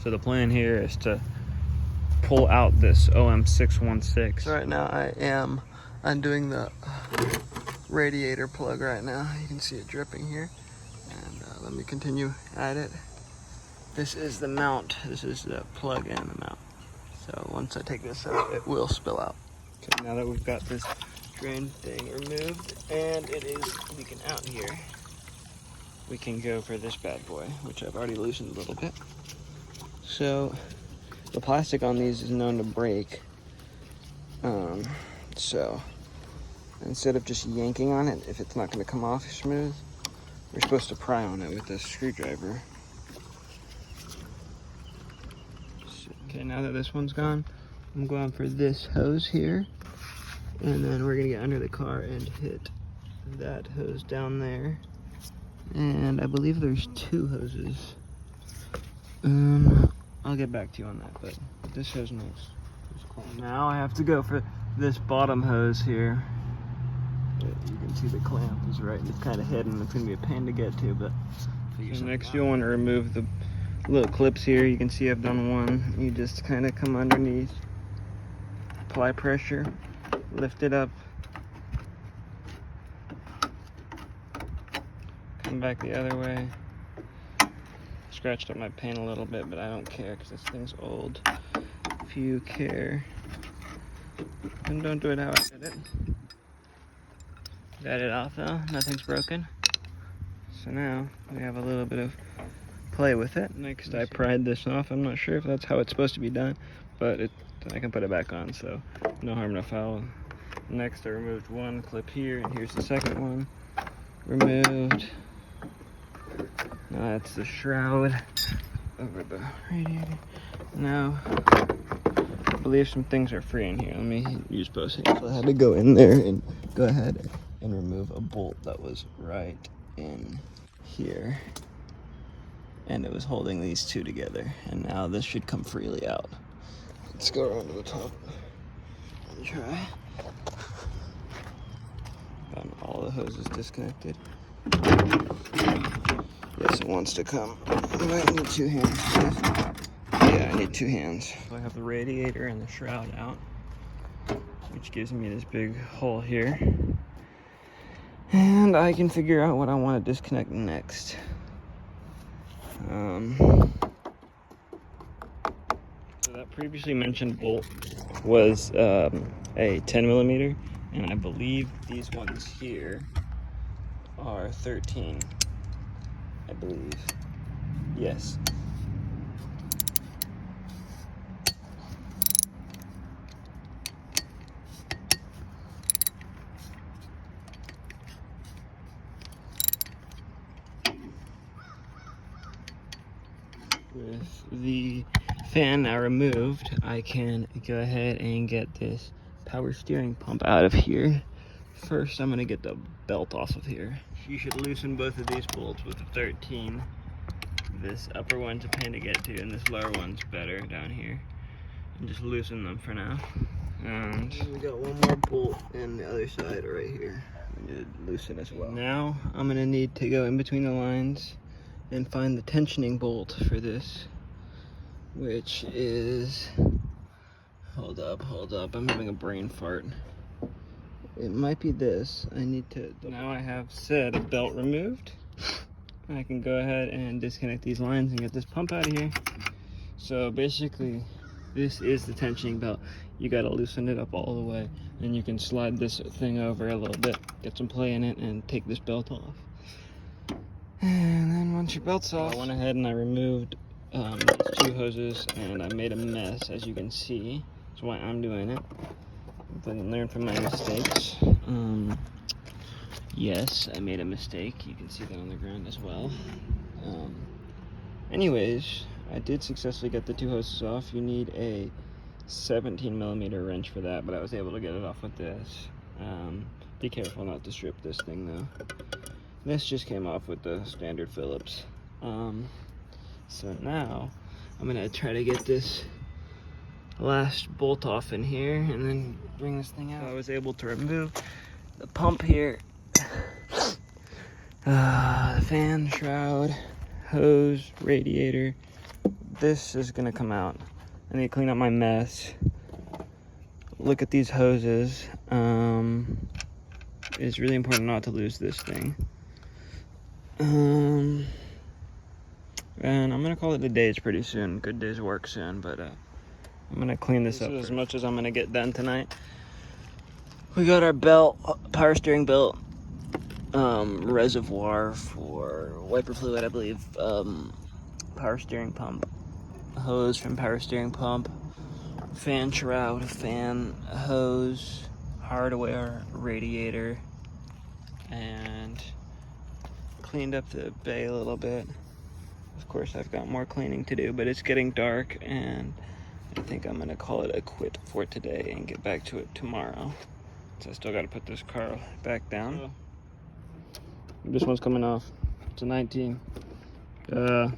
So the plan here is to pull out this OM616. So right now I am undoing the radiator plug right now. You can see it dripping here. And let me continue at it. This is the mount. This is the plug and the mount. So once I take this out, it will spill out. Okay, now that we've got this drain thing removed and it is leaking out here, we can go for this bad boy, which I've already loosened a little bit. So the plastic on these is known to break. So instead of just yanking on it, if it's not going to come off smooth, we're supposed to pry on it with this screwdriver. Okay, now that this one's gone, I'm going for this hose here. And then we're gonna get under the car and hit that hose down there. And I believe there's 2 hoses. I'll get back to you on that, but this hose knows. Now I have to go for this bottom hose here. You can see the clamp is right, it's kind of hidden. It's gonna be a pain to get to, but so next you'll want to remove the little clips here. You can see I've done one. You just kind of come underneath, apply pressure, lift it up, come back the other way. Scratched up my paint a little bit, but I don't care because this thing's old. If you care, and don't do it how I did it. Got it off though, nothing's broken. So now we have a little bit of play with it. Next I pried this off. I'm not sure if that's how it's supposed to be done, but I can put it back on, so no harm, no foul. Next I removed one clip here, and here's the second one removed. Now that's the shroud over the radiator. Now I believe some things are free in here. Let me use both hands. I had to go in there and go ahead and remove a bolt that was right in here. And it was holding these 2 together. And now this should come freely out. Let's go around to the top and try. Got all the hoses disconnected. Yes, it wants to come. I might need 2 hands. Yeah, I need 2 hands. I have the radiator and the shroud out, which gives me this big hole here. And I can figure out what I want to disconnect next. So that previously mentioned bolt was a 10mm, and I believe these ones here are 13, I believe. Yes. With the fan now removed, I can go ahead and get this power steering pump out of here. First, I'm going to get the belt off of here. You should loosen both of these bolts with the 13. This upper one's a pain to get to, and this lower one's better down here. And just loosen them for now. And we got one more bolt in the other side right here. We need to loosen as well. Now, I'm going to need to go in between the lines and find the tensioning bolt for this, which is, hold up, I'm having a brain fart. It might be this. I need to, now I have said belt removed. I can go ahead and disconnect these lines and get this pump out of here. So basically, this is the tensioning belt. You gotta loosen it up all the way, and you can slide this thing over a little bit, get some play in it, and take this belt off. And then once your belt's off, I went ahead and I removed these 2 hoses, and I made a mess, as you can see. That's why I'm doing it. I learn from my mistakes. Yes, I made a mistake. You can see that on the ground as well. Anyways, I did successfully get the 2 hoses off. You need a 17mm wrench for that, but I was able to get it off with this. Be careful not to strip this thing though. This just came off with the standard Phillips. So now I'm gonna try to get this last bolt off in here and then bring this thing out. I was able to remove the pump here, the fan, shroud, hose, radiator, this is gonna come out. I need to clean up my mess. Look at these hoses. It's really important not to lose this thing. And I'm gonna call it the days pretty soon. Good day's work soon, but I'm gonna clean this up as much as I'm gonna get done tonight. We got our belt, power steering belt, reservoir for wiper fluid, I believe, power steering pump, hose from power steering pump, fan shroud, fan hose, hardware, radiator, and cleaned up the bay a little bit. Of course, I've got more cleaning to do, but it's getting dark, and I think I'm gonna call it a quit for today and get back to it tomorrow. So I still gotta put this car back down. This one's coming off. It's a 19. Yeah,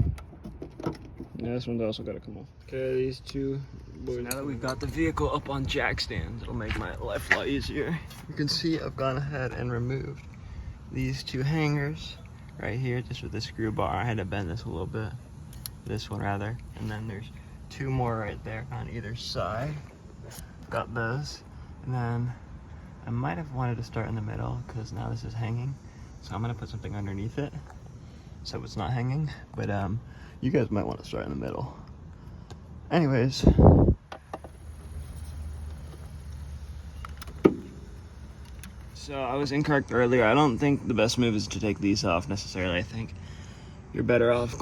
this one's also gotta come off. Okay, these two boys. So now that we've got the vehicle up on jack stands, it'll make my life a lot easier. You can see I've gone ahead and removed these two hangers right here, just with the screw bar. I had to bend this a little bit. This one rather. And then there's two more right there on either side. Got those. And then I might have wanted to start in the middle because now this is hanging. So I'm gonna put something underneath it so it's not hanging. But you guys might want to start in the middle. Anyways. So I was incorrect earlier. I don't think the best move is to take these off necessarily. I think you're better off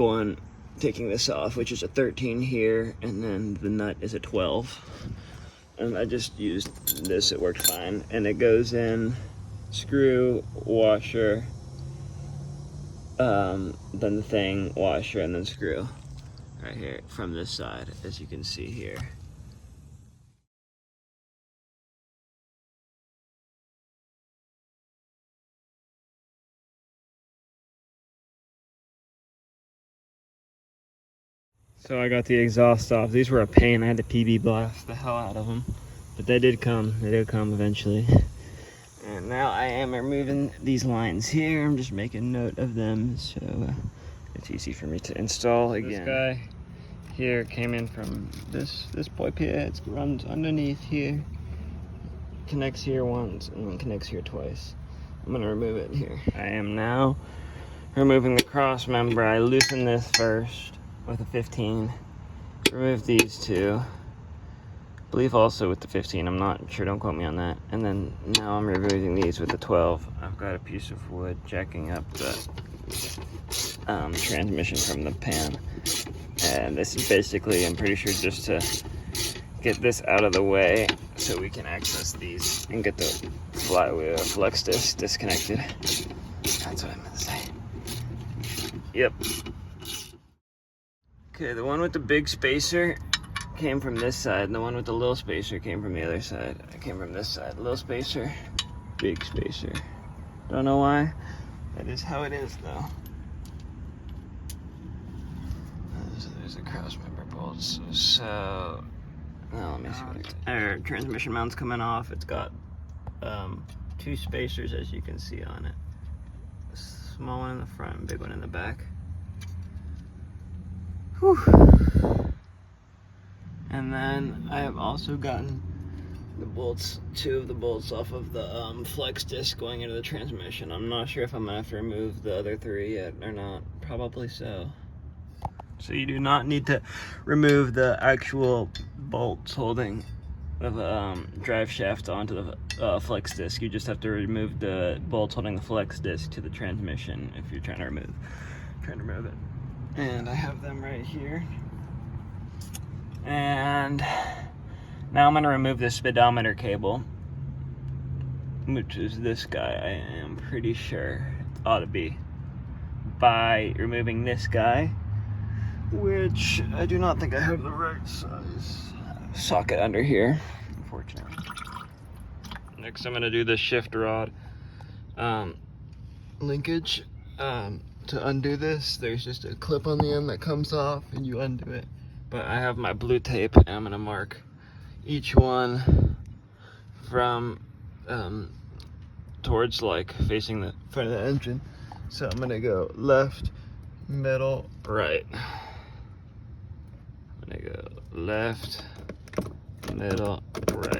taking this off, which is a 13 here, and then the nut is a 12. And I just used this, it worked fine. And it goes in screw, washer, then the thing, washer, and then screw. Right here from this side, as you can see here. So I got the exhaust off. These were a pain. I had to PB blast the hell out of them. But they did come. They did come eventually. And now I am removing these lines here. I'm just making note of them so it's easy for me to install again. This guy here came in from this boy here. It runs underneath here. Connects here once and then connects here twice. I'm going to remove it here. I am now removing the cross member. I loosened this first with a 15, remove these two, I believe also with the 15, I'm not sure, don't quote me on that, and then now I'm removing these with the 12. I've got a piece of wood jacking up the transmission from the pan, and this is basically, I'm pretty sure, just to get this out of the way so we can access these and get the flywheel flex disc disconnected. That's what I meant to say. Yep. Okay, the one with the big spacer came from this side, and the one with the little spacer came from the other side. I came from this side. Little spacer, big spacer. Don't know why. That is how it is, though. So there's a cross member bolts. So now let me see what I got. Our transmission mount's coming off. It's got two spacers, as you can see on it. A small one in the front and big one in the back. Whew. And then I have also gotten the bolts, two of the bolts off of the flex disc going into the transmission. I'm not sure if I'm gonna have to remove the other three yet or not. Probably so. So you do not need to remove the actual bolts holding the drive shaft onto the flex disc. You just have to remove the bolts holding the flex disc to the transmission if you're trying to remove it. And I have them right here. And now I'm gonna remove this speedometer cable, which is this guy, I am pretty sure it ought to be, by removing this guy, which I do not think I have the right size socket under here, unfortunately. Next I'm gonna do the shift rod linkage. To undo this, there's just a clip on the end that comes off and you undo it. But I have my blue tape and I'm gonna mark each one from towards like facing the front of the engine. So I'm gonna go left, middle, right. left, middle, right.